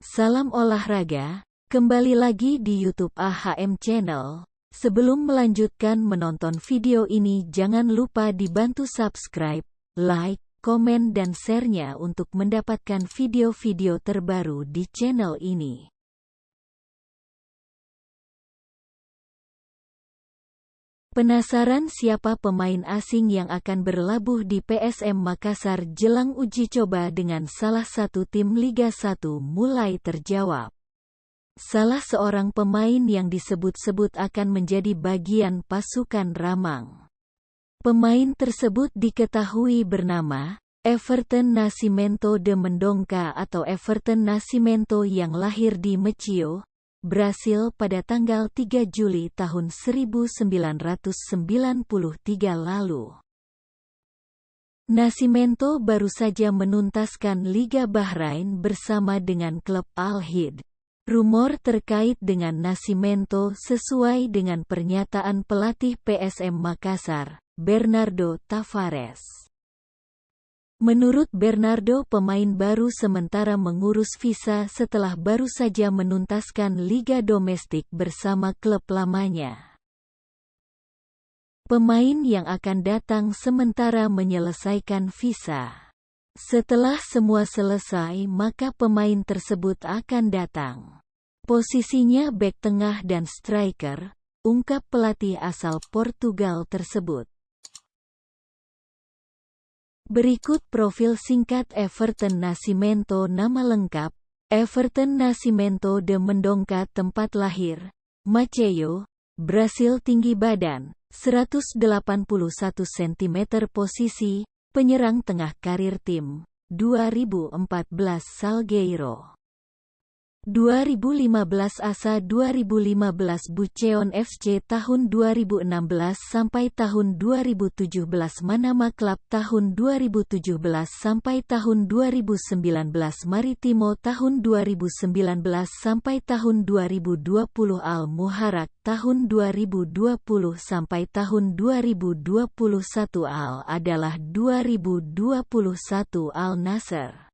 Salam olahraga, kembali lagi di YouTube AHM Channel. Sebelum melanjutkan menonton video ini, jangan lupa dibantu subscribe, like, komen dan share-nya untuk mendapatkan video-video terbaru di channel ini. Penasaran siapa pemain asing yang akan berlabuh di PSM Makassar jelang uji coba dengan salah satu tim Liga 1 mulai terjawab. Salah seorang pemain yang disebut-sebut akan menjadi bagian pasukan Ramang. Pemain tersebut diketahui bernama Everton Nascimento de Mendonca atau Everton Nascimento yang lahir di Mechio, Brasil pada tanggal 3 Juli tahun 1993 lalu. Nascimento baru saja menuntaskan Liga Bahrain bersama dengan klub Al-Hid. Rumor terkait dengan Nascimento sesuai dengan pernyataan pelatih PSM Makassar, Bernardo Tavares. Menurut Bernardo, pemain baru sementara mengurus visa setelah baru saja menuntaskan liga domestik bersama klub lamanya. Pemain yang akan datang sementara menyelesaikan visa. Setelah semua selesai, maka pemain tersebut akan datang. Posisinya bek tengah dan striker, ungkap pelatih asal Portugal tersebut. Berikut profil singkat Everton Nascimento. Nama lengkap, Everton Nascimento de Mendonca. Tempat lahir, Maceió, Brasil. Tinggi badan, 181 cm. Posisi, penyerang tengah. Karir tim, 2014 Salgueiro. 2015 ASA, 2015 Buceon FC, tahun 2016 sampai tahun 2017 Manama Club, tahun 2017 sampai tahun 2019 Maritimo, tahun 2019 sampai tahun 2020 Al Muharrak, tahun 2020 sampai tahun 2021 Al adalah 2021 Al Nassr.